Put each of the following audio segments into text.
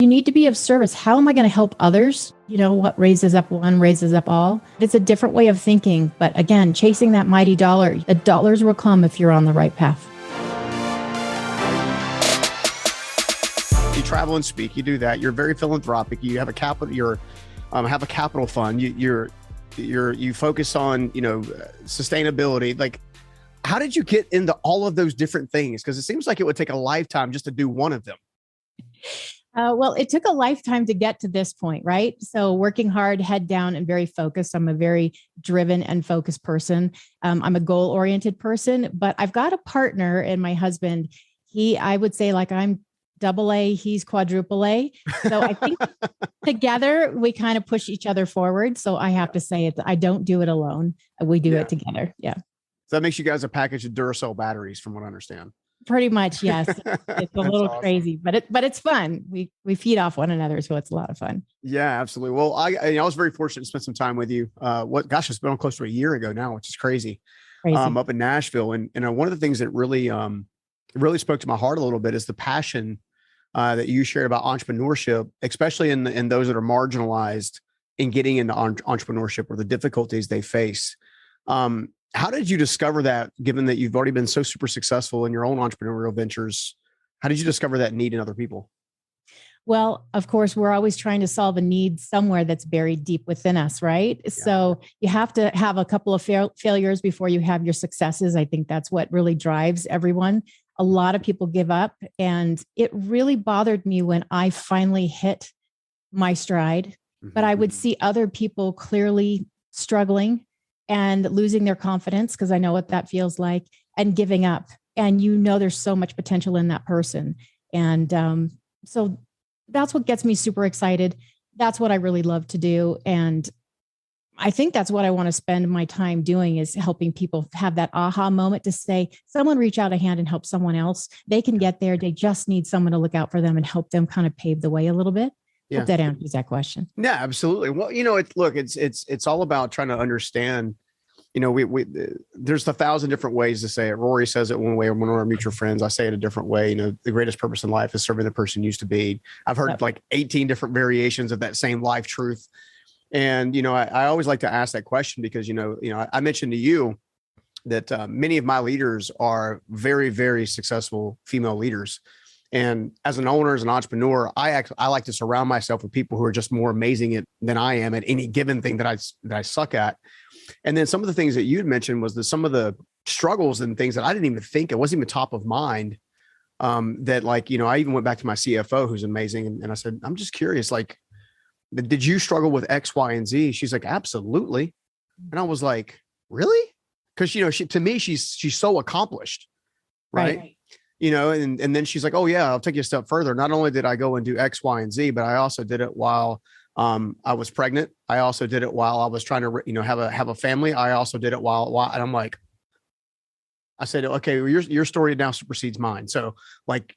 You need to be of service. How am I going to help others? You know, what raises up one raises up all. It's a different way of thinking. But again, chasing that mighty dollar, the dollars will come if you're on the right path. You travel and speak, you do that. You're very philanthropic. You have a capital, have a capital fund. You focus on, sustainability. Like, how did you get into all of those different things? Because it seems like it would take a lifetime just to do one of them. Well, it took a lifetime to get to this point, right? So working hard, head down, and very focused. I'm a very driven and focused person. I'm a goal-oriented person, but I've got a partner in my husband. I would say like I'm AA, he's quadruple A. So I think together we kind of push each other forward. So I have to say it. I don't do it alone. We do it together. Yeah. So that makes you guys a package of Duracell batteries, from what I understand. Pretty much, yes. It's a little awesome. crazy, but it's fun. We feed off one another, so it's a lot of fun. Yeah, absolutely. Well, I was very fortunate to spend some time with you. It's been close to a year ago now, which is crazy. Up in Nashville, and one of the things that really spoke to my heart a little bit is the passion that you shared about entrepreneurship, especially in those that are marginalized in getting into entrepreneurship or the difficulties they face. How did you discover that, given that you've already been so super successful in your own entrepreneurial ventures? How did you discover that need in other people? Well, of course, we're always trying to solve a need somewhere that's buried deep within us, right? Yeah. So you have to have a couple of failures before you have your successes. I think that's what really drives everyone. A lot of people give up, and it really bothered me when I finally hit my stride, but I would see other people clearly struggling and losing their confidence, because I know what that feels like, and giving up. And there's so much potential in that person. And so that's what gets me super excited. That's what I really love to do. And I think that's what I want to spend my time doing, is helping people have that aha moment to say, someone reach out a hand and help someone else. They can get there. They just need someone to look out for them and help them kind of pave the way a little bit. Yeah. Hope that answers that question. Yeah, absolutely. Well, it's all about trying to understand. There's 1,000 different ways to say it. Rory says it one way, or one of our mutual friends, I say it a different way. The greatest purpose in life is serving the person you used to be. I've heard like 18 different variations of that same life truth. And, I always like to ask that question because, I mentioned to you that many of my leaders are very, very successful female leaders. And as an owner, as an entrepreneur, I like to surround myself with people who are just more amazing than I am at any given thing that I suck at. And then some of the things that you'd mentioned was some of the struggles and things that I didn't even think, it wasn't even top of mind. That I even went back to my CFO, who's amazing. And I said, I'm just curious, did you struggle with X, Y, and Z? She's like, absolutely. And I was like, really? Because, to me, she's so accomplished. Right. And then she's like, oh yeah, I'll take you a step further. Not only did I go and do X, Y, and Z, but I also did it while I was pregnant. I also did it while I was trying to, have a family. I also did it while, and I'm like, I said, okay, well, your story now supersedes mine. So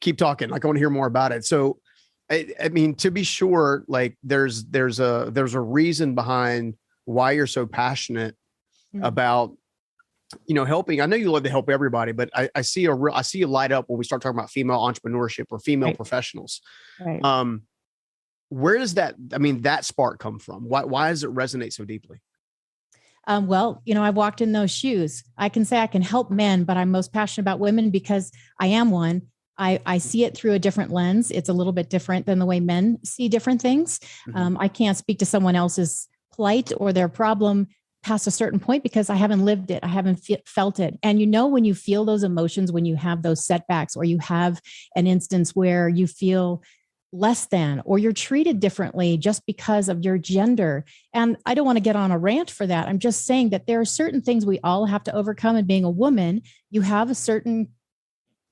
keep talking. I want to hear more about it. So, I mean, to be sure, there's a reason behind why you're so passionate about, helping. I know you love to help everybody, but I see a light up when we start talking about female entrepreneurship or female professionals. Right. Where does that spark come from? Why does it resonate so deeply? Well, I've walked in those shoes. I can say I can help men, but I'm most passionate about women because I am one. I see it through a different lens. It's a little bit different than the way men see different things. I can't speak to someone else's plight or their problem past a certain point because I haven't lived it. I haven't felt it. And when you feel those emotions, when you have those setbacks, or you have an instance where you feel less than, or you're treated differently just because of your gender. And I don't want to get on a rant for that. I'm just saying that there are certain things we all have to overcome. And being a woman, you have a certain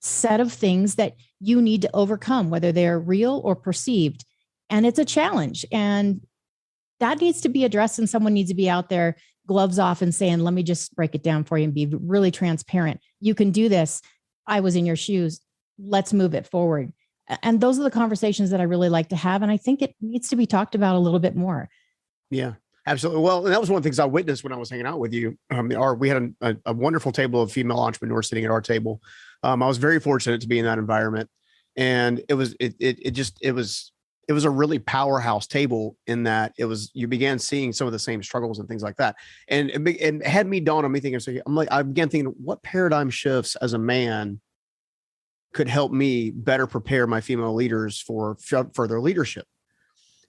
set of things that you need to overcome, whether they're real or perceived. And it's a challenge. And that needs to be addressed. And someone needs to be out there, gloves off, and saying, let me just break it down for you and be really transparent. You can do this. I was in your shoes. Let's move it forward. And those are the conversations that I really like to have. And I think it needs to be talked about a little bit more. Yeah, absolutely. Well, and that was one of the things I witnessed when I was hanging out with you. We had a wonderful table of female entrepreneurs sitting at our table. I was very fortunate to be in that environment. And it was it was a really powerhouse table in that you began seeing some of the same struggles and things like that. And it had me dawn on me thinking, so I began thinking, what paradigm shifts as a man could help me better prepare my female leaders for further leadership?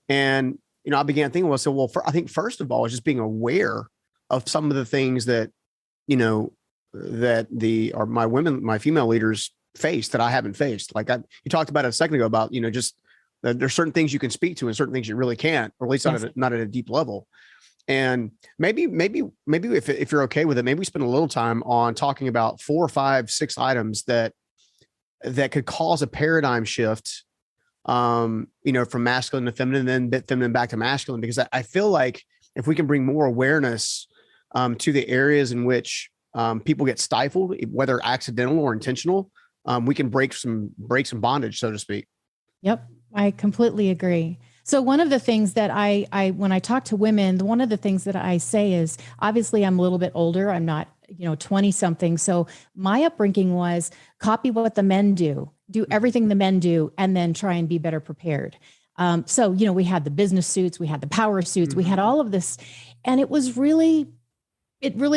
And, I began thinking, I think first of all, is just being aware of some of the things that, my female leaders face that I haven't faced. Like you talked about it a second ago about, just there's certain things you can speak to and certain things you really can't, or at least not at a deep level. And maybe if you're okay with it, maybe we spend a little time on talking about 4 or 5, 6 items that could cause a paradigm shift, from masculine to feminine, and then feminine back to masculine, because I feel like if we can bring more awareness to the areas in which people get stifled, whether accidental or intentional, we can break some bondage, so to speak. Yep. I completely agree. So one of the things that I when I talk to women, one of the things that I say is, obviously I'm a little bit older. I'm not, 20 something. So my upbringing was copy what the men do everything the men do, and then try and be better prepared. So, we had the business suits, we had the power suits, we had all of this. And it really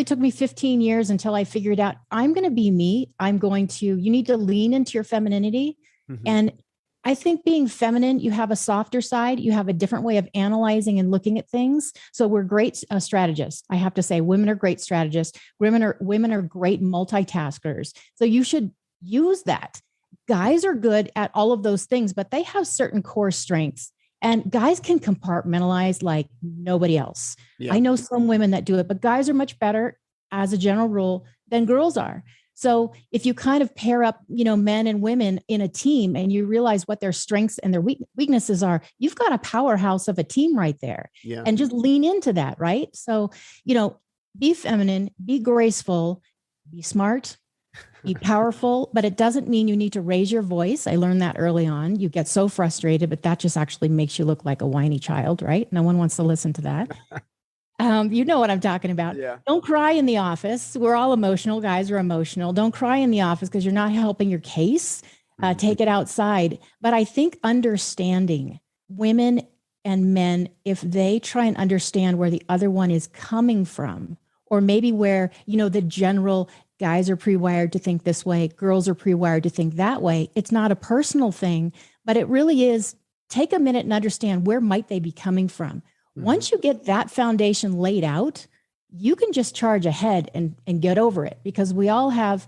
took me 15 years until I figured out I'm going to be me. You need to lean into your femininity. And I think being feminine, you have a softer side, you have a different way of analyzing and looking at things. So we're great strategists. I have to say, women are great strategists. Women are great multitaskers. So you should use that. Guys are good at all of those things, but they have certain core strengths, and guys can compartmentalize like nobody else. Yeah. I know some women that do it, but guys are much better as a general rule than girls are. So if you kind of pair up, men and women in a team, and you realize what their strengths and their weaknesses are, you've got a powerhouse of a team right there. Yeah. And just lean into that, right? So, be feminine, be graceful, be smart, be powerful, but it doesn't mean you need to raise your voice. I learned that early on. You get so frustrated, but that just actually makes you look like a whiny child, right? No one wants to listen to that. You know what I'm talking about. Yeah. Don't cry in the office. We're all emotional. Guys are emotional. Don't cry in the office because you're not helping your case. Take it outside. But I think understanding women and men, if they try and understand where the other one is coming from, or maybe where, the general guys are pre-wired to think this way, girls are pre-wired to think that way. It's not a personal thing, but it really is. Take a minute and understand where might they be coming from. Once you get that foundation laid out, you can just charge ahead and get over it, because we all have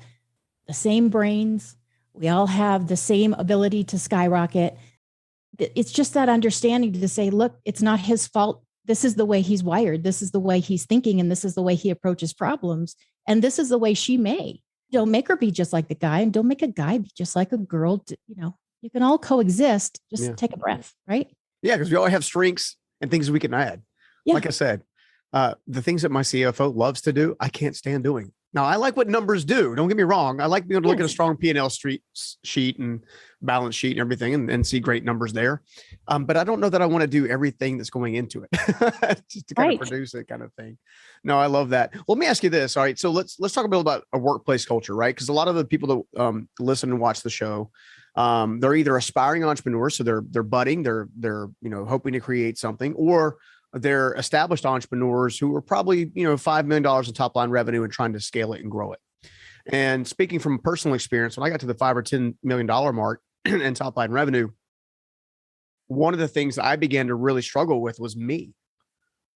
the same brains. We all have the same ability to skyrocket. It's just that understanding to say, look, it's not his fault. This is the way he's wired. This is the way he's thinking. And this is the way he approaches problems. And this is the way she may. Don't make her be just like the guy, and don't make a guy be just like a girl. You can all coexist. Just take a breath, right? Yeah, because we all have strengths and things we can add. Yeah. Like I said, the things that my CFO loves to do, I can't stand doing. Now, I like what numbers do. Don't get me wrong. I like being able to look at a strong P&L sheet and balance sheet and everything and see great numbers there. But I don't know that I want to do everything that's going into it just to kind of produce it kind of thing. No, I love that. Well, let me ask you this. All right. So let's talk a bit about a workplace culture, right? Because a lot of the people that listen and watch the show, they're either aspiring entrepreneurs, so they're budding, they're hoping to create something, or they're established entrepreneurs who are probably $5 million in top line revenue and trying to scale it and grow it. And speaking from personal experience, when I got to the $5 or $10 million mark in top line revenue, one of the things that I began to really struggle with was me.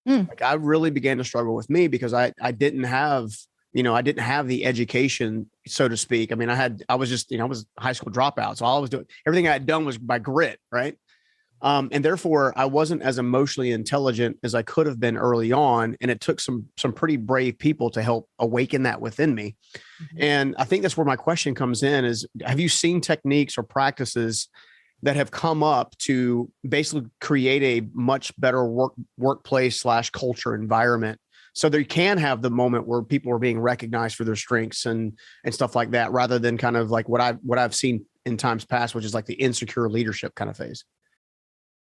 Like I really began to struggle with me because I didn't have the education, so to speak. I mean, I was a high school dropout. So all I was doing, everything I had done was by grit. Right. And therefore I wasn't as emotionally intelligent as I could have been early on. And it took some pretty brave people to help awaken that within me. And I think that's where my question comes in is, have you seen techniques or practices that have come up to basically create a much better workplace / culture environment, so they can have the moment where people are being recognized for their strengths and stuff like that, rather than kind of like what I've seen in times past, which is like the insecure leadership kind of phase?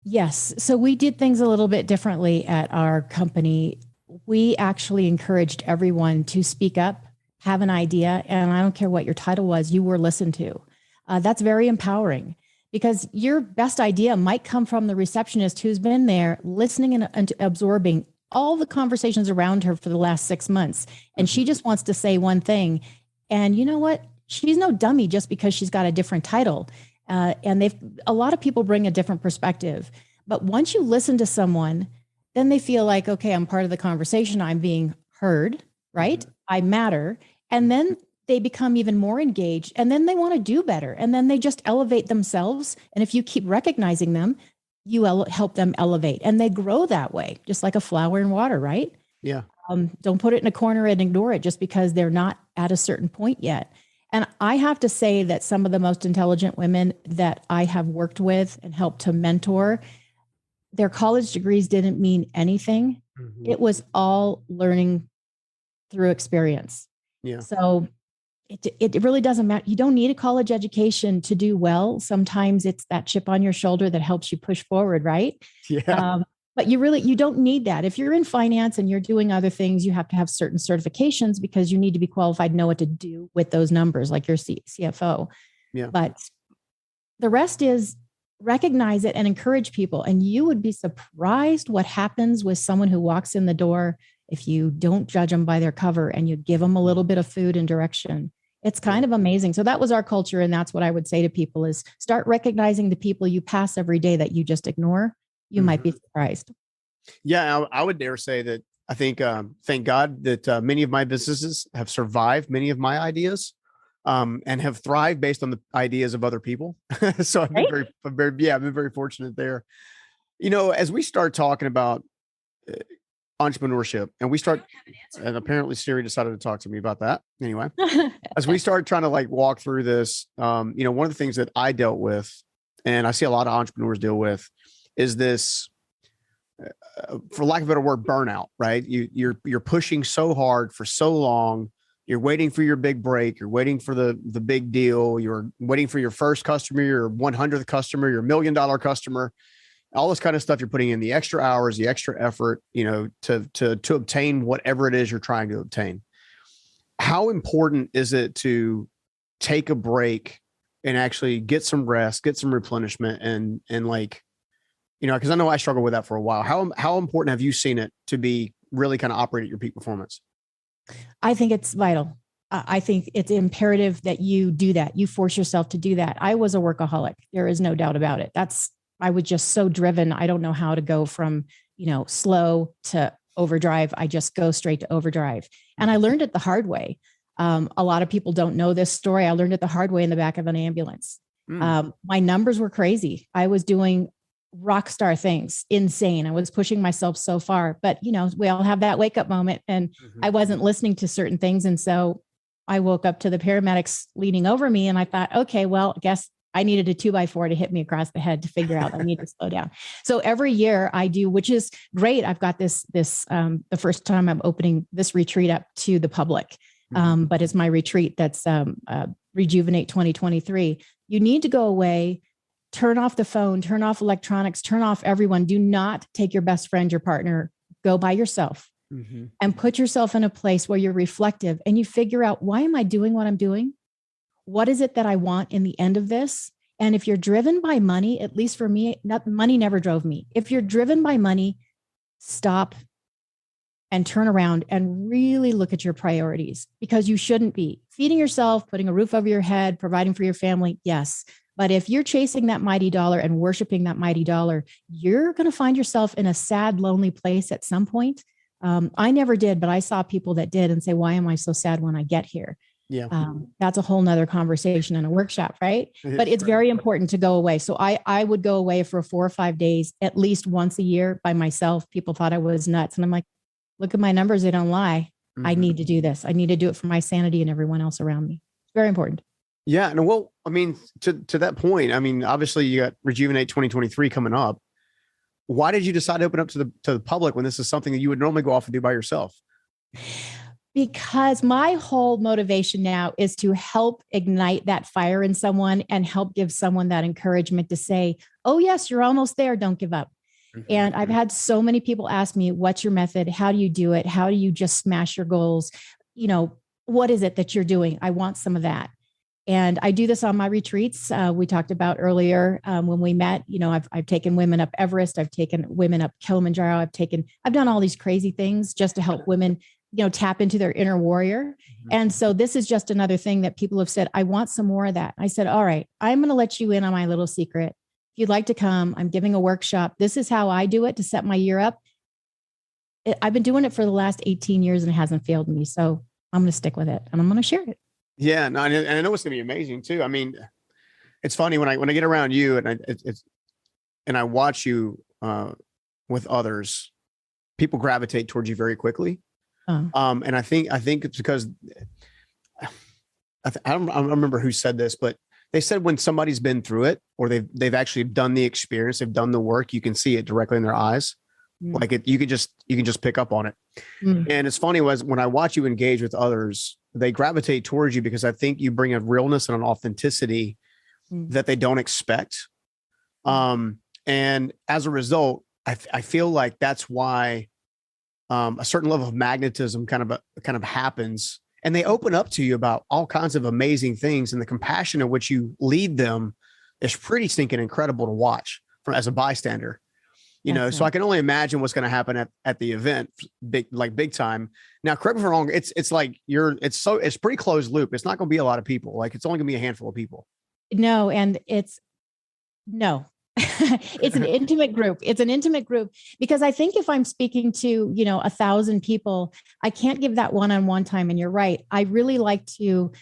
Yes. So we did things a little bit differently at our company. We actually encouraged everyone to speak up, have an idea, and I don't care what your title was, you were listened to. That's very empowering. because your best idea might come from the receptionist who's been there listening and absorbing all the conversations around her for the last 6 months. And she just wants to say one thing. And you know what? She's no dummy just because she's got a different title. And a lot of people bring a different perspective. But once you listen to someone, then they feel like, okay, I'm part of the conversation. I'm being heard, right? I matter. And then they become even more engaged, and then they want to do better. And then they just elevate themselves. And if you keep recognizing them, you help them elevate, and they grow that way, just like a flower in water, right? Yeah. Don't put it in a corner and ignore it just because they're not at a certain point yet. And I have to say that some of the most intelligent women that I have worked with and helped to mentor, their college degrees didn't mean anything. It was all learning through experience. Yeah. So it really doesn't matter. You don't need a college education to do well. Sometimes it's that chip on your shoulder that helps you push forward, right? Yeah. But you don't need that. If you're in finance and you're doing other things, you have to have certain certifications because you need to be qualified, know what to do with those numbers, like your CFO. Yeah. But the rest is recognize it and encourage people. And you would be surprised what happens with someone who walks in the door if you don't judge them by their cover and you give them a little bit of food and direction. It's kind of amazing. So that was our culture. And that's what I would say to people is start recognizing the people you pass every day that you just ignore. You might be surprised. Yeah, I would dare say that I think, thank God that many of my businesses have survived many of my ideas and have thrived based on the ideas of other people. So I've been I've been very fortunate there. You know, as we start talking about entrepreneurship and and apparently Siri decided to talk to me about that. Anyway, as we start trying to like walk through this, one of the things that I dealt with, and I see a lot of entrepreneurs deal with, is this, for lack of a better word, burnout, right? You're pushing so hard for so long. You're waiting for your big break. You're waiting for the big deal. You're waiting for your first customer, your 100th customer, your $1 million customer, all this kind of stuff. You're putting in the extra hours, the extra effort, to obtain whatever it is you're trying to obtain. How important is it to take a break and actually get some rest, get some replenishment, and like, because I know I struggled with that for a while. How important have you seen it to be really kind of operate at your peak performance? I think it's vital. I think it's imperative that you do that. You force yourself to do that. I was a workaholic. There is no doubt about it. I was just so driven. I don't know how to go from, slow to overdrive. I just go straight to overdrive. And I learned it the hard way. A lot of people don't know this story. I learned it the hard way in the back of an ambulance. My numbers were crazy. I was doing rock star things, insane. I was pushing myself so far, but we all have that wake up moment, and I wasn't listening to certain things. And so I woke up to the paramedics leaning over me, and I thought, okay, well, I guess I needed a 2x4 to hit me across the head to figure out I need to slow down. So every year I do, which is great. I've got this, the first time I'm opening this retreat up to the public. But it's my retreat that's Rejuvenate 2023. You need to go away, turn off the phone, turn off electronics, turn off everyone. Do not take your best friend, your partner, go by yourself and put yourself in a place where you're reflective and you figure out, why am I doing what I'm doing? What is it that I want in the end of this? And if you're driven by money, at least for me, money never drove me. If you're driven by money, stop and turn around and really look at your priorities, because you shouldn't be feeding yourself, putting a roof over your head, providing for your family. Yes. But if you're chasing that mighty dollar and worshiping that mighty dollar, you're going to find yourself in a sad, lonely place at some point. I never did, but I saw people that did and say, why am I so sad when I get here? Yeah. That's a whole nother conversation in a workshop, right? But it's very important to go away. So I would go away for 4 or 5 days, at least once a year by myself. People thought I was nuts. And I'm like, look at my numbers. They don't lie. I need to do this. I need to do it for my sanity and everyone else around me. It's very important. Yeah. And well, I mean, to that point, I mean, obviously you got Rejuvenate 2023 coming up. Why did you decide to open up to the public when this is something that you would normally go off and do by yourself? Because my whole motivation now is to help ignite that fire in someone and help give someone that encouragement to say, oh yes, you're almost there. Don't give up. And I've had so many people ask me, what's your method? How do you do it? How do you just smash your goals? What is it that you're doing? I want some of that. And I do this on my retreats. We talked about earlier when we met, I've taken women up Everest. I've taken women up Kilimanjaro. I've done all these crazy things just to help women, tap into their inner warrior. Mm-hmm. And so this is just another thing that people have said, I want some more of that. I said, all right, I'm going to let you in on my little secret. If you'd like to come, I'm giving a workshop. This is how I do it to set my year up. I've been doing it for the last 18 years and it hasn't failed me. So I'm going to stick with it and I'm going to share it. Yeah, no, and I know it's gonna be amazing too. I mean, it's funny when I get around you and I watch you with others, people gravitate towards you very quickly. And I think it's because I don't remember who said this, but they said when somebody's been through it or they've actually done the experience, they've done the work, you can see it directly in their eyes. Like you can just pick up on it. And it's funny was when I watch you engage with others, they gravitate towards you because I think you bring a realness and an authenticity that they don't expect. And as a result, I feel like that's why a certain level of magnetism kind of happens, and they open up to you about all kinds of amazing things, and the compassion in which you lead them is pretty stinking incredible to watch as a bystander. So I can only imagine what's going to happen at the event, big time. Now, correct me if I'm wrong. It's like it's pretty closed loop. It's not going to be a lot of people. Like it's only going to be a handful of people. No, and it's an intimate group. It's an intimate group because I think if I'm speaking to, 1,000 people, I can't give that one-on-one time. And you're right. I really like to,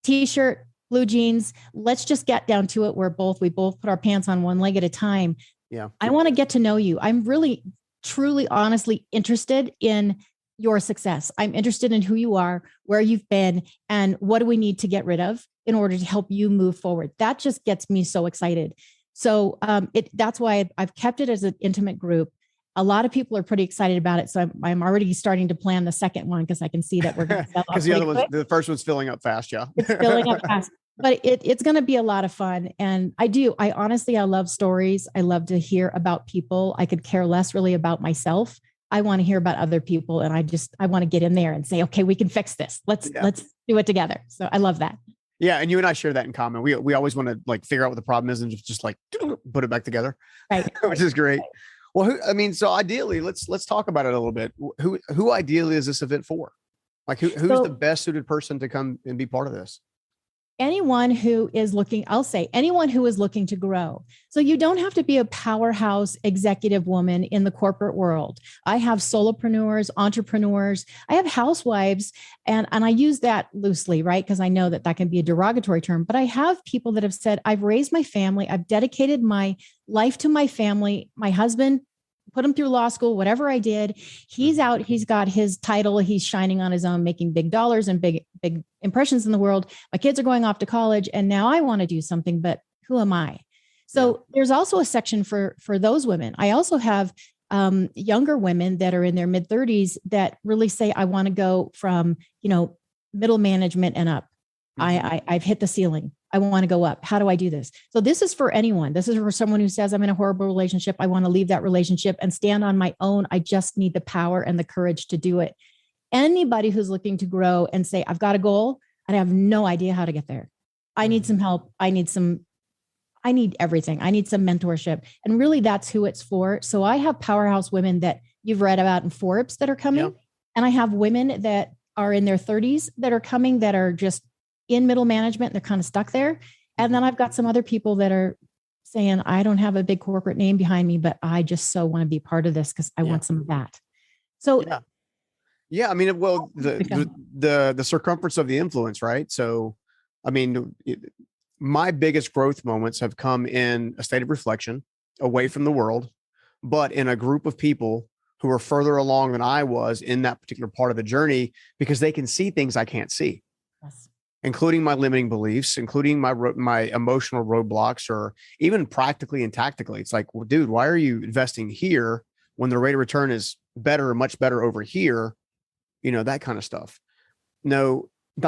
t-shirt, blue jeans. Let's just get down to it. We both put our pants on one leg at a time. Yeah. I want to get to know you. I'm really, truly, honestly interested in your success. I'm interested in who you are, where you've been, and what do we need to get rid of in order to help you move forward. That just gets me so excited. So that's why I've kept it as an intimate group. A lot of people are pretty excited about it. So I'm already starting to plan the second one because I can see that we're going to sell out because the first one's filling up fast. Yeah. It's filling up fast. But it's going to be a lot of fun. And I honestly love stories. I love to hear about people. I could care less really about myself. I want to hear about other people. And I want to get in there and say, okay, we can fix this. Let's do it together. So I love that. Yeah. And you and I share that in common. We always want to figure out what the problem is and just put it back together. Right. Which is great. Right. Well, so ideally let's talk about it a little bit. Who ideally is this event for? Like who's the best suited person to come and be part of this? Anyone who is looking to grow. So you don't have to be a powerhouse executive woman in the corporate world. I have solopreneurs, entrepreneurs, I have housewives, and I use that loosely, right? Because I know that can be a derogatory term, but I have people that have said, I've raised my family, I've dedicated my life to my family, my husband, put him through law school, whatever I did. He's out, he's got his title, he's shining on his own, making big dollars and big impressions in the world. My kids are going off to college and now I want to do something, but who am I? So there's also a section for those women. I also have younger women that are in their mid 30s that really say, I want to go from, middle management and up. I've hit the ceiling. I want to go up. How do I do this? So this is for anyone. This is for someone who says, I'm in a horrible relationship. I want to leave that relationship and stand on my own. I just need the power and the courage to do it. Anybody who's looking to grow and say, I've got a goal and I have no idea how to get there. I need some help. I need everything. I need some mentorship. And really that's who it's for. So I have powerhouse women that you've read about in Forbes that are coming. Yep. And I have women that are in their 30s that are coming that are just in middle management. They're kind of stuck there. And then I've got some other people that are saying, I don't have a big corporate name behind me, but I just so want to be part of this because I want some of that. So yeah. I mean, well, the circumference of the influence, right? So, I mean, my biggest growth moments have come in a state of reflection away from the world, but in a group of people who are further along than I was in that particular part of the journey because they can see things I can't see. Yes. Including my limiting beliefs, including my emotional roadblocks, or even practically and tactically. It's like, well, dude, why are you investing here when the rate of return is much better over here? That kind of stuff. Now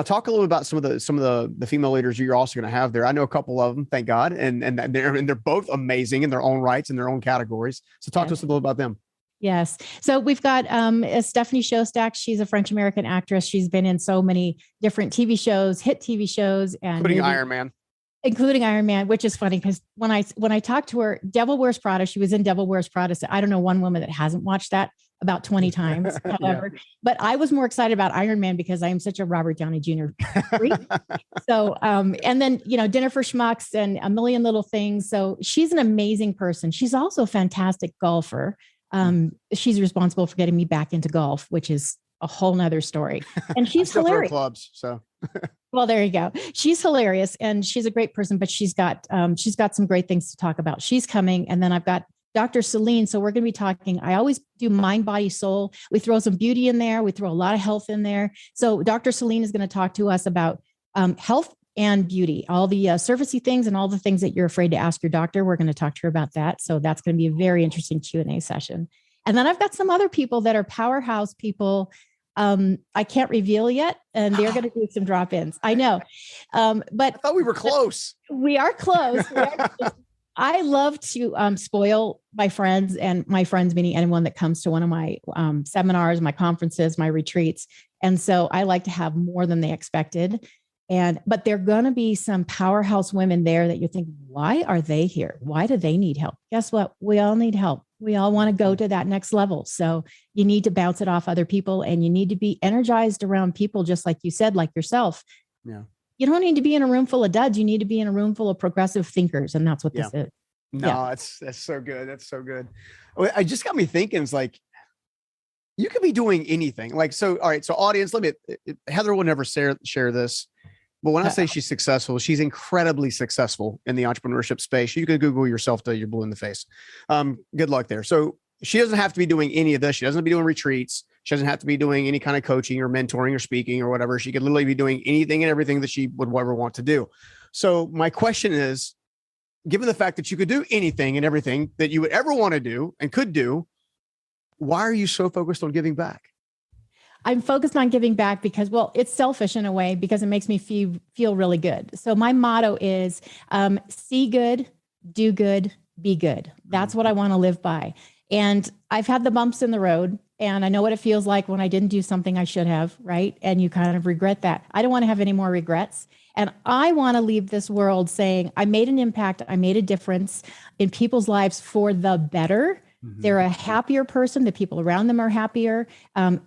talk a little about some of the female leaders you're also going to have there. I know a couple of them, thank God, and they're both amazing in their own rights in their own categories. So talk to us a little about them. Yes. So we've got Stephanie Schostak. She's a French-American actress. She's been in so many different TV shows, hit TV shows, and including Iron Man. Including Iron Man, which is funny because when I talked to her, Devil Wears Prada, she was in Devil Wears Prada. So I don't know one woman that hasn't watched that about 20 times, however. Yeah. But I was more excited about Iron Man because I am such a Robert Downey Jr. freak. So, and then, Dinner for Schmucks and A Million Little Things. So she's an amazing person. She's also a fantastic golfer. She's responsible for getting me back into golf, which is a whole nother story. And she's hilarious. Clubs, so. Well, there you go. She's hilarious and she's a great person, but she's got some great things to talk about. She's coming. And then I've got Dr. Celine. So we're going to be talking. I always do mind, body, soul. We throw some beauty in there. We throw a lot of health in there. So Dr. Celine is going to talk to us about health and beauty, all the surfacey things and all the things that you're afraid to ask your doctor. We're going to talk to her about that. So that's going to be a very interesting Q&A session. And then I've got some other people that are powerhouse people. I can't reveal yet, and they're going to do some drop-ins. I know. But I thought we were close. We are close. I love to spoil my friends, and my friends meaning anyone that comes to one of my seminars, my conferences, my retreats. And so I like to have more than they expected. But there are going to be some powerhouse women there that you think, why are they here? Why do they need help? Guess what? We all need help. We all want to go to that next level. So you need to bounce it off other people, and you need to be energized around people, just like you said, like yourself. Yeah. You don't need to be in a room full of duds. You need to be in a room full of progressive thinkers. And that's what this is. No, that's so good. That's so good. I just got me thinking, it's like, you could be doing anything. Like, so, all right. So audience, Heather will never share this. But when I say she's successful, she's incredibly successful in the entrepreneurship space. You can Google yourself till you're blue in the face. Good luck there. So she doesn't have to be doing any of this. She doesn't have to be doing retreats. She doesn't have to be doing any kind of coaching or mentoring or speaking or whatever. She could literally be doing anything and everything that she would ever want to do. So my question is, given the fact that you could do anything and everything that you would ever want to do and could do, why are you so focused on giving back? I'm focused on giving back because, well, it's selfish in a way because it makes me feel really good. So my motto is see good, do good, be good. That's what I want to live by. And I've had the bumps in the road, and I know what it feels like when I didn't do something I should have, right? And you kind of regret that. I don't want to have any more regrets. And I want to leave this world saying I made an impact, I made a difference in people's lives for the better. They're a happier person. The people around them are happier.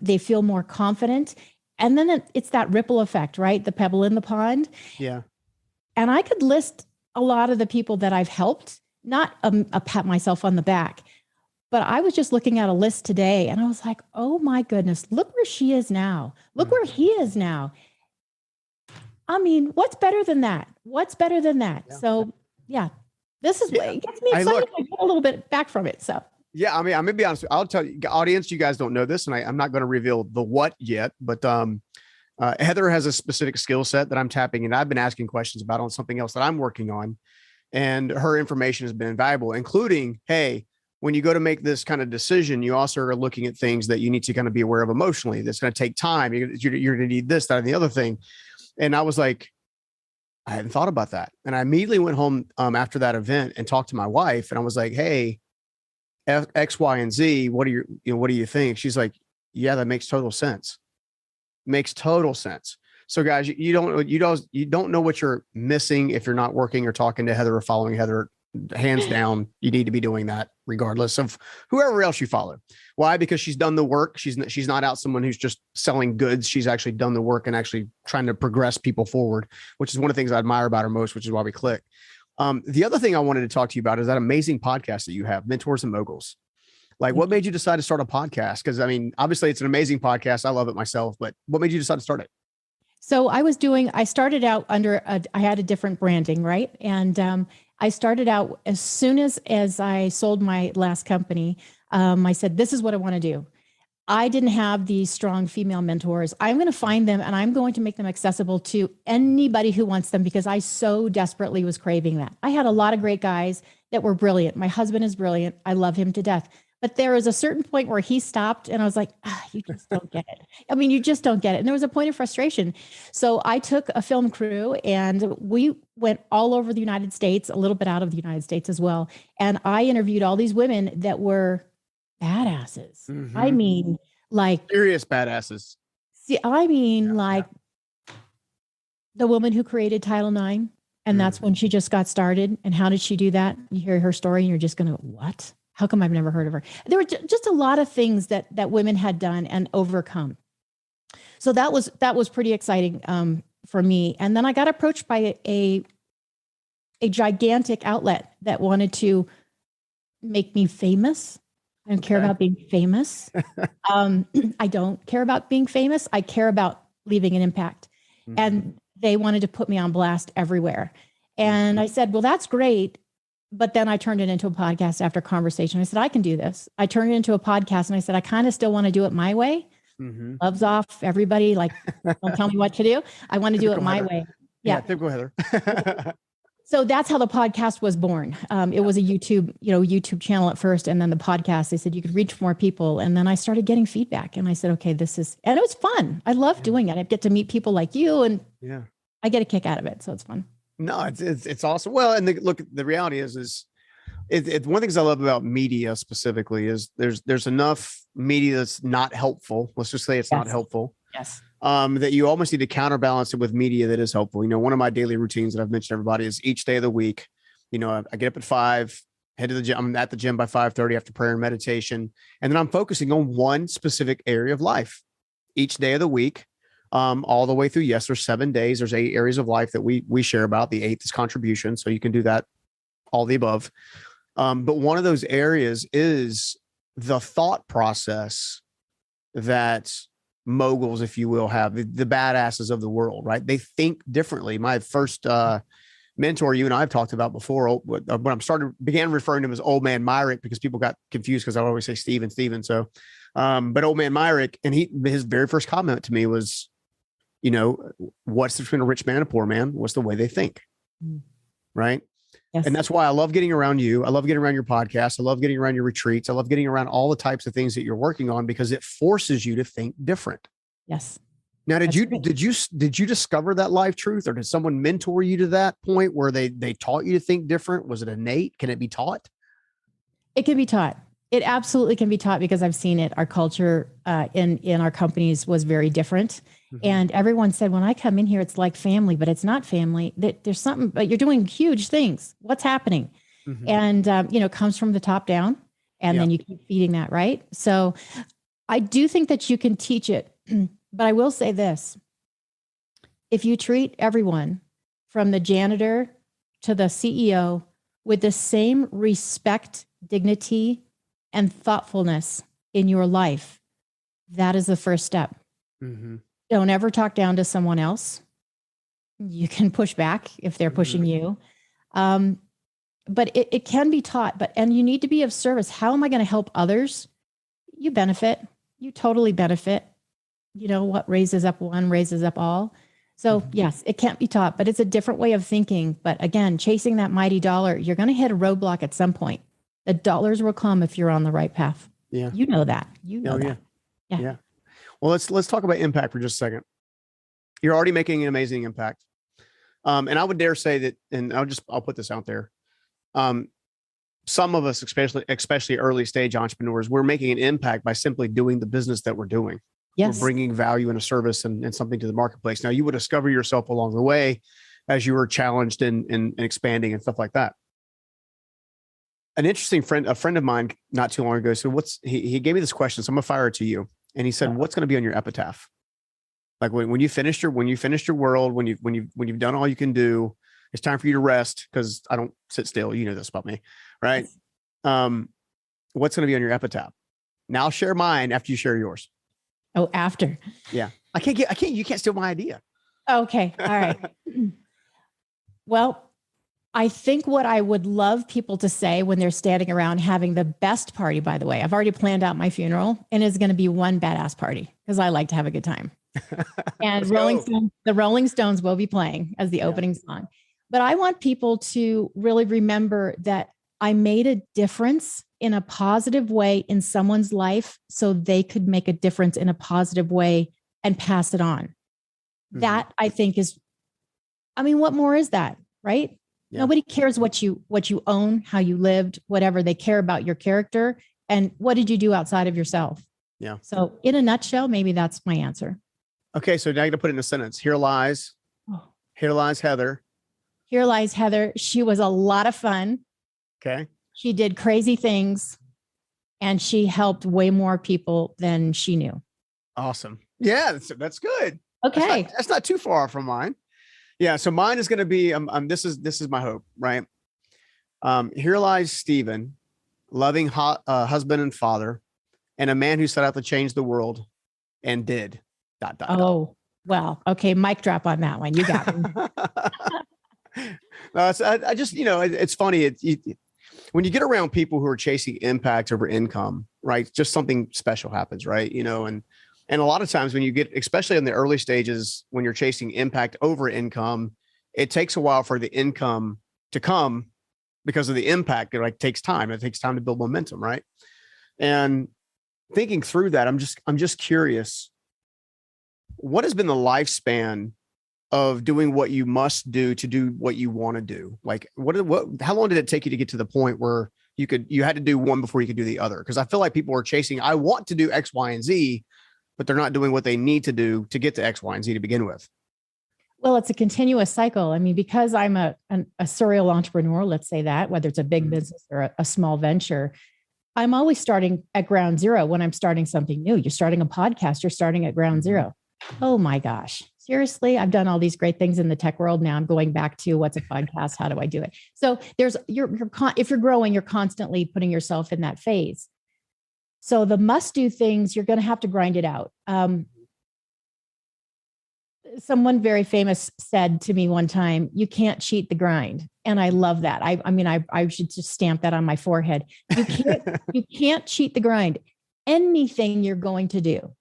They feel more confident. And then it's that ripple effect, right? The pebble in the pond. Yeah. And I could list a lot of the people that I've helped, not a pat myself on the back, but I was just looking at a list today and I was like, oh my goodness, look where she is now. Look where he is now. I mean, what's better than that? What's better than that? Yeah. So yeah, this is what it gets me excited. I get a little bit back from it. So. Yeah, I mean, I'm gonna be honest. I'll tell you, audience, you guys don't know this, and I'm not going to reveal the what yet. But Heather has a specific skill set that I'm tapping, and I've been asking questions about on something else that I'm working on, and her information has been invaluable, including, hey, when you go to make this kind of decision, you also are looking at things that you need to kind of be aware of emotionally. That's going to take time. You're going to need this, that, and the other thing. And I was like, I hadn't thought about that, and I immediately went home after that event and talked to my wife, and I was like, hey. X, Y, and Z. What do you think? She's like, yeah, that makes total sense. Makes total sense. So guys, you don't know what you're missing if you're not working or talking to Heather or following Heather. Hands down, you need to be doing that regardless of whoever else you follow. Why? Because she's done the work. She's not out someone who's just selling goods. She's actually done the work and actually trying to progress people forward, which is one of the things I admire about her most, which is why we click. The other thing I wanted to talk to you about is that amazing podcast that you have, Mentors and Moguls. Like, what made you decide to start a podcast? Because I mean, obviously it's an amazing podcast. I love it myself, but what made you decide to start it? So I started out I had a different branding, right? And I started out as soon as I sold my last company, I said, this is what I want to do. I didn't have these strong female mentors. I'm going to find them and I'm going to make them accessible to anybody who wants them because I so desperately was craving that. I had a lot of great guys that were brilliant. My husband is brilliant. I love him to death. But there was a certain point where he stopped and I was like, you just don't get it. I mean, you just don't get it. And there was a point of frustration. So I took a film crew and we went all over the United States, a little bit out of the United States as well. And I interviewed all these women that were badasses. Mhm. I mean, like Serious badasses. like the woman who created Title IX, and that's when she just got started. And how did she do that? You hear her story and you're just going to, what? How come I've never heard of her? There were just a lot of things that women had done and overcome. So that was pretty exciting for me. And then I got approached by a gigantic outlet that wanted to make me famous. I don't care about being famous. I don't care about being famous. I care about leaving an impact. And they wanted to put me on blast everywhere. And I said, well, that's great. But then I turned it into a podcast after conversation. I said, I can do this. I turned it into a podcast and I said, I kind of still want to do it my way. Gloves off, everybody. Like, don't tell me what to do. I want to do it my way. Yeah. Typical Heather. So that's how the podcast was born. It was a YouTube channel at first. And then the podcast, they said you could reach more people. And then I started getting feedback and I said, okay, and it was fun. I love doing it. I get to meet people like you and I get a kick out of it. So it's fun. No, it's awesome. Well, and the reality is one of the things I love about media specifically is there's enough media that's not helpful. Let's just say it's not helpful. Yes. That you almost need to counterbalance it with media that is helpful. One of my daily routines that I've mentioned to everybody is each day of the week. I get up at 5, head to the gym. I'm at the gym by 5:30 after prayer and meditation. And then I'm focusing on one specific area of life each day of the week, all the way through. Yes, there's 7 days. There's 8 areas of life that we share about. The 8th is contribution. So you can do that, all the above. But one of those areas is the thought process that moguls, if you will, have the badasses of the world, right? They think differently. My first mentor, you and I have talked about before, when I began referring to him as Old Man Myrick, because people got confused because I always say Steven. So, but Old Man Myrick, and his very first comment to me was, what's between a rich man and a poor man? What's the way they think, right? Yes. And that's why I love getting around you. I love getting around your podcast. I love getting around your retreats. I love getting around all the types of things that you're working on because it forces you to think different. Yes. Now, did you discover that life truth, or did someone mentor you to that point where they taught you to think different? Was it innate? Can it be taught? It can be taught. It absolutely can be taught because I've seen it. Our culture in our companies was very different. And everyone said, when I come in here, it's like family, but it's not family. There's something, but you're doing huge things. What's happening? And, it comes from the top down and then you keep feeding that, right? So I do think that you can teach it, but I will say this. If you treat everyone from the janitor to the CEO with the same respect, dignity, and thoughtfulness in your life, that is the first step. Don't ever talk down to someone else. You can push back if they're pushing you. But it can be taught, and you need to be of service. How am I going to help others? You benefit. You totally benefit. What raises up one raises up all. So yes, it can't be taught, but it's a different way of thinking. But again, chasing that mighty dollar, you're going to hit a roadblock at some point. The dollars will come if you're on the right path. Yeah. You know that. Yeah. Well, let's talk about impact for just a second. You're already making an amazing impact. And I would dare say that, and I'll put this out there. Some of us, especially early stage entrepreneurs, we're making an impact by simply doing the business that we're doing. Yes. We're bringing value and a service and something to the marketplace. Now, you would discover yourself along the way as you were challenged and expanding and stuff like that. An interesting a friend of mine not too long ago said, he gave me this question. So I'm gonna fire it to you. And he said, what's going to be on your epitaph? Like when you finished your world, when you've done all you can do, it's time for you to rest. Cause I don't sit still. You know this about me, right? What's going to be on your epitaph? Now I'll share mine after you share yours. Oh, after. Yeah. You can't steal my idea. Okay. All right. Well, I think what I would love people to say when they're standing around having the best party, by the way, I've already planned out my funeral and it's going to be one badass party because I like to have a good time. And the Rolling Stones will be playing as the opening song. But I want people to really remember that I made a difference in a positive way in someone's life so they could make a difference in a positive way and pass it on. That I think what more is that, right? Yeah. Nobody cares what you own, how you lived, whatever. They care about your character And what did you do outside of yourself? Yeah. So in a nutshell, maybe that's my answer. Okay. So now you got to put it in a sentence. Here lies Heather. Here lies Heather. She was a lot of fun. Okay. She did crazy things and she helped way more people than she knew. Awesome. Yeah, that's good. Okay. That's not too far from mine. Yeah. So mine is going to be, this is my hope, right? Here lies Stephen, loving husband and father, and a man who set out to change the world and did. ... Oh, well, okay. Mic drop on that one. You got me. No, I just, it's funny. When you get around people who are chasing impact over income, right? Just something special happens, right? And a lot of times when you get, especially in the early stages, when you're chasing impact over income, it takes a while for the income to come because of the impact. It takes time. It takes time to build momentum, right? And thinking through that, I'm just curious, what has been the lifespan of doing what you must do to do what you want to do? Like how long did it take you to get to the point where you had to do one before you could do the other? Because I feel like people are chasing, I want to do X, Y, and Z, but they're not doing what they need to do to get to X, Y, and Z to begin with. Well, it's a continuous cycle. I mean, because I'm a serial entrepreneur, let's say that, whether it's a big business or a small venture, I'm always starting at ground zero when I'm starting something new. You're starting a podcast, you're starting at ground zero. Oh my gosh. Seriously, I've done all these great things in the tech world. Now I'm going back to what's a podcast? How do I do it? So if you're growing, you're constantly putting yourself in that phase. So the must do things, you're going to have to grind it out. Someone very famous said to me one time, you can't cheat the grind. And I love that. I should just stamp that on my forehead. You can't cheat the grind. Anything you're going to do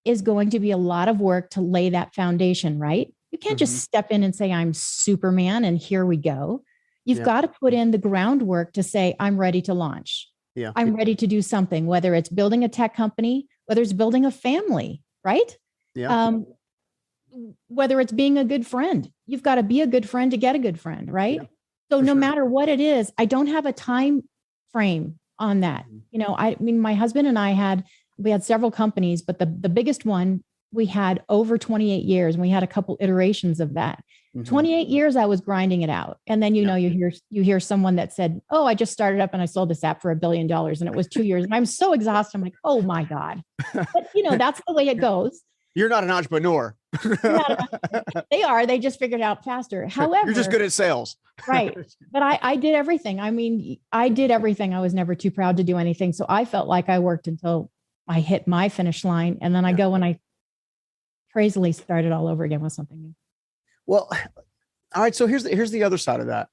is going to be a lot of work to lay that foundation, right? You can't just step in and say, I'm Superman and here we go. You've got to put in the groundwork to say, I'm ready to launch. Yeah. I'm ready to do something, whether it's building a tech company, whether it's building a family, right? Yeah. Whether it's being a good friend, you've got to be a good friend to get a good friend, right? Yeah, so no matter what it is, I don't have a time frame on that. My husband and we had several companies, but the biggest one we had over 28 years, and we had a couple iterations of that. 28 years I was grinding it out. And then, you hear someone that said, oh, I just started up and I sold this app for $1 billion and it was 2 years. And I'm so exhausted. I'm like, oh my God. But that's the way it goes. You're not an entrepreneur. They are. They just figured it out faster. However, you're just good at sales. Right. But I did everything. I did everything. I was never too proud to do anything. So I felt like I worked until I hit my finish line. And then I go and I crazily started all over again with something new. Well, all right. So here's the other side of that,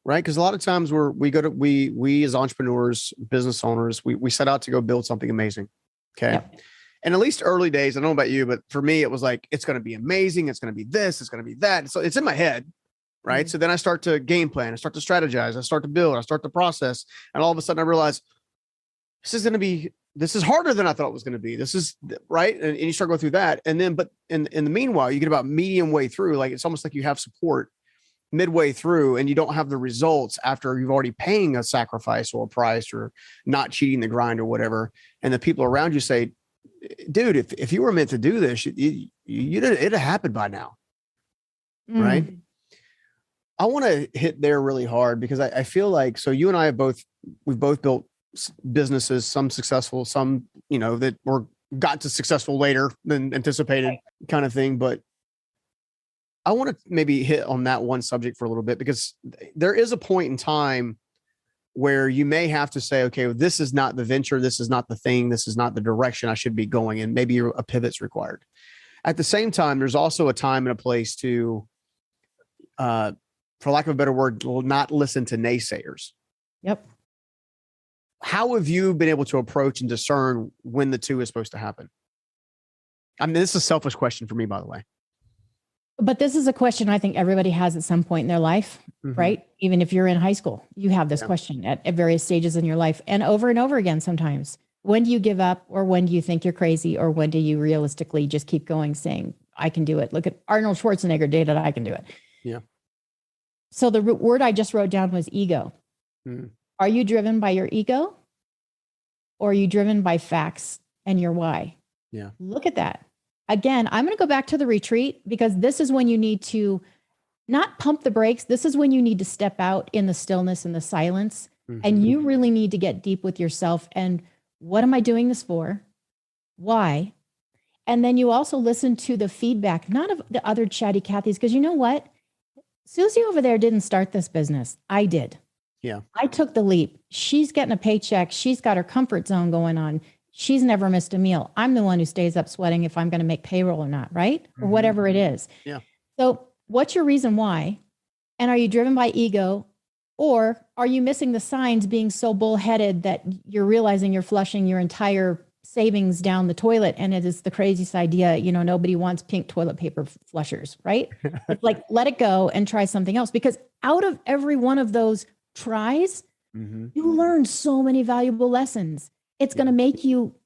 right? Because a lot of times we as entrepreneurs, business owners, we set out to go build something amazing. Okay. Yep. And at least early days, I don't know about you, but for me, it was like, it's going to be amazing. It's going to be this, it's going to be that. So it's in my head, right? So then I start to game plan, I start to strategize, I start to build, I start to process. And all of a sudden I realize this is harder than I thought it was going to be. This is right. And you start going through that. And then, but in the meanwhile, you get about medium way through, like, it's almost like you have support midway through and you don't have the results after you've already paying a sacrifice or a price or not cheating the grind or whatever. And the people around you say, dude, if you were meant to do this, it'd have happened by now. Right. I want to hit there really hard because I feel like, so you and I we've both built businesses, some successful, some, that got to successful later than anticipated kind of thing. But I want to maybe hit on that one subject for a little bit, because there is a point in time where you may have to say, okay, well, this is not the venture. This is not the thing. This is not the direction I should be going in. Maybe a pivot's required. At the same time, there's also a time and a place to, for lack of a better word, not listen to naysayers. Yep. How have you been able to approach and discern when the two is supposed to happen? This is a selfish question for me, by the way. But this is a question I think everybody has at some point in their life, right? Even if you're in high school, you have this question at various stages in your life and over again sometimes. When do you give up, or when do you think you're crazy, or when do you realistically just keep going saying, I can do it? Look at Arnold Schwarzenegger did it, I can do it. Yeah. So the word I just wrote down was ego. Are you driven by your ego, or are you driven by facts and your why? Yeah. Look at that. Again, I'm going to go back to the retreat because this is when you need to not pump the brakes. This is when you need to step out in the stillness and the silence. And you really need to get deep with yourself. And what am I doing this for? Why? And then you also listen to the feedback, not of the other chatty Cathys, because you know what? Susie over there didn't start this business. I did. Yeah. I took the leap. She's getting a paycheck. She's got her comfort zone going on. She's never missed a meal. I'm the one who stays up sweating if I'm going to make payroll or not, right? Or whatever it is. Yeah. So what's your reason why? And are you driven by ego? Or are you missing the signs being so bullheaded that you're realizing you're flushing your entire savings down the toilet? And it is the craziest idea. Nobody wants pink toilet paper flushers, right? It's like, let it go and try something else. Because out of every one of those tries, you learn so many valuable lessons. It's going to make you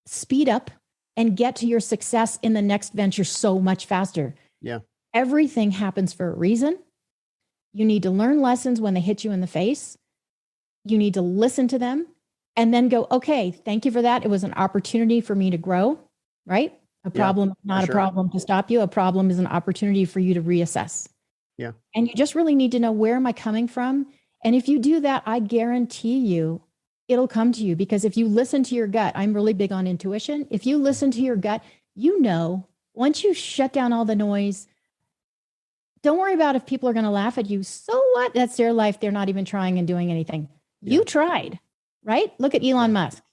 speed up and get to your success in the next venture so much faster. Yeah. Everything happens for a reason. You need to learn lessons when they hit you in the face. You need to listen to them and then go, okay, thank you for that. It was an opportunity for me to grow, right? A problem, not a problem to stop you. A problem is an opportunity for you to reassess. Yeah. And you just really need to know, where am I coming from? And if you do that, I guarantee you, it'll come to you. Because if you listen to your gut, I'm really big on intuition. If you listen to your gut, once you shut down all the noise, don't worry about if people are going to laugh at you. So what? That's their life. They're not even trying and doing anything. You tried, right? Look at Elon Musk,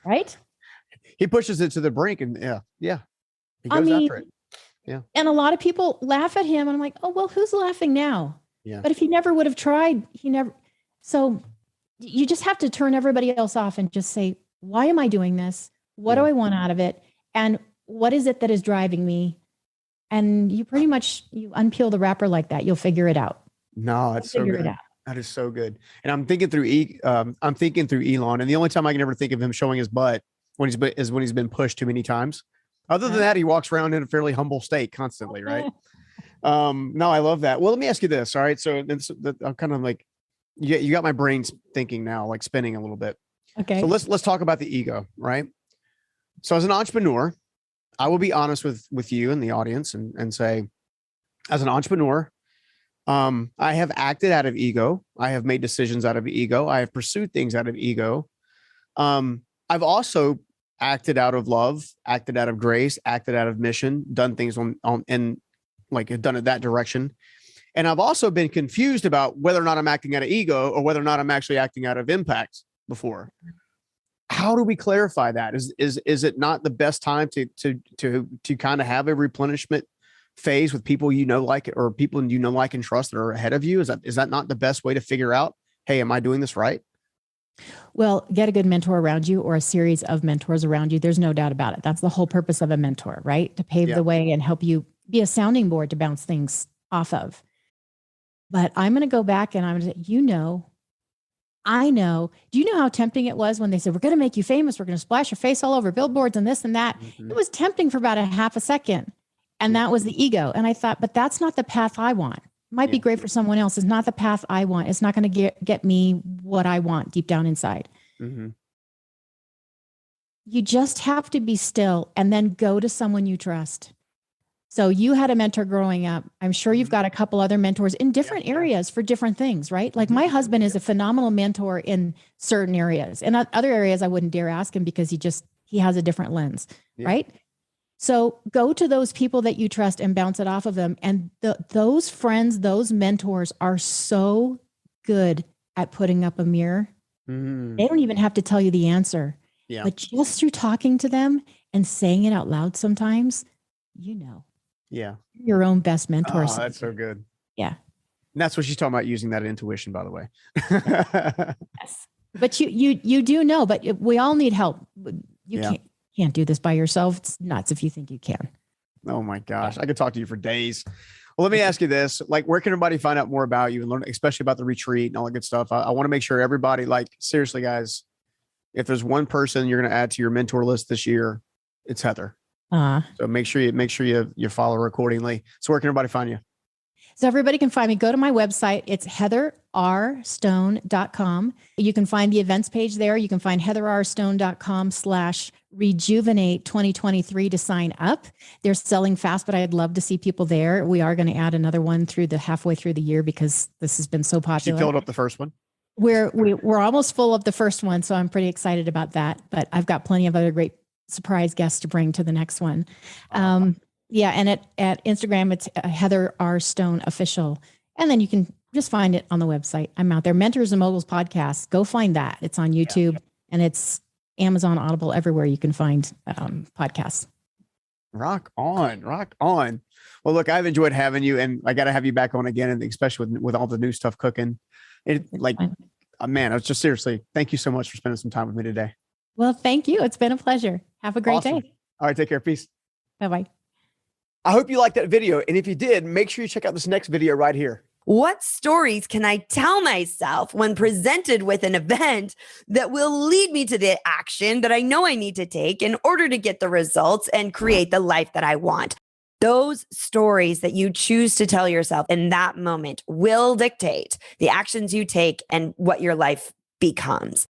right? He pushes it to the brink and he goes after it. Yeah. And a lot of people laugh at him. And I'm like, oh, well, who's laughing now? Yeah. But if he never would have tried, so you just have to turn everybody else off and just say, why am I doing this? What do I want out of it? And what is it that is driving me? And you pretty much, you unpeel the wrapper like that, you'll figure it out. No, it's so good. That is so good. And I'm thinking through Elon, and the only time I can ever think of him showing his butt when he's been pushed too many times. Other than that, he walks around in a fairly humble state constantly, right? No, I love that. Well, let me ask you this. All right. So I'm kind of like, you got my brain thinking now, like spinning a little bit. Okay. So let's talk about the ego, right? So as an entrepreneur, I will be honest with you and the audience and say, as an entrepreneur, I have acted out of ego. I have made decisions out of ego. I have pursued things out of ego. I've also acted out of love, acted out of grace, acted out of mission, done things and like done it that direction. And I've also been confused about whether or not I'm acting out of ego or whether or not I'm actually acting out of impact before. How do we clarify that? Is it not the best time to kind of have a replenishment phase with people like and trust that are ahead of you? Is that not the best way to figure out, hey, am I doing this right? Well, get a good mentor around you or a series of mentors around you. There's no doubt about it. That's the whole purpose of a mentor, right? To pave the way and help you be a sounding board to bounce things off of. But I'm going to go back and I'm going to say, I know. Do you know how tempting it was when they said, we're going to make you famous. We're going to splash your face all over billboards and this and that. It was tempting for about a half a second. And that was the ego. And I thought, but that's not the path I want. It might be great for someone else. It's not the path I want. It's not going to get me what I want deep down inside. You just have to be still and then go to someone you trust. So you had a mentor growing up. I'm sure you've got a couple other mentors in different areas for different things, right? Like my husband is a phenomenal mentor in certain areas. In other areas, I wouldn't dare ask him because he has a different lens, right? So go to those people that you trust and bounce it off of them. And those friends, those mentors are so good at putting up a mirror. They don't even have to tell you the answer. But just through talking to them and saying it out loud sometimes, your own best mentor. Oh, that's so good. Yeah. And that's what she's talking about, using that intuition, by the way. Yes. But you do know, but we all need help. You can't do this by yourself. It's nuts if you think you can. Oh my gosh. I could talk to you for days. Well, let me ask you this, like, where can everybody find out more about you and learn, especially about the retreat and all that good stuff? I want to make sure everybody, like, seriously, guys, if there's one person you're going to add to your mentor list this year, it's Heather. So make sure you follow her accordingly. So where can everybody find you? So everybody can find me. Go to my website. It's heatherrstone.com. You can find the events page there. You can find heatherrstone.com/rejuvenate 2023 to sign up. They're selling fast, but I'd love to see people there. We are going to add another one halfway through the year because this has been so popular. You filled up the first one? We're almost full of the first one, so I'm pretty excited about that. But I've got plenty of other great surprise guests to bring to the next one. Yeah, and at Instagram, it's Heather R. Stone Official. And then you can just find it on the website. I'm out there. Mentors and Moguls Podcast. Go find that. It's on YouTube and it's Amazon, Audible, everywhere you can find podcasts. Rock on. Well, look, I've enjoyed having you, and I got to have you back on again, and especially with all the new stuff cooking. Man, I was just seriously, thank you so much for spending some time with me today. Well, thank you. It's been a pleasure. Have a great day. All right, take care. Peace. Bye-bye. I hope you liked that video. And if you did, make sure you check out this next video right here. What stories can I tell myself when presented with an event that will lead me to the action that I know I need to take in order to get the results and create the life that I want? Those stories that you choose to tell yourself in that moment will dictate the actions you take and what your life becomes.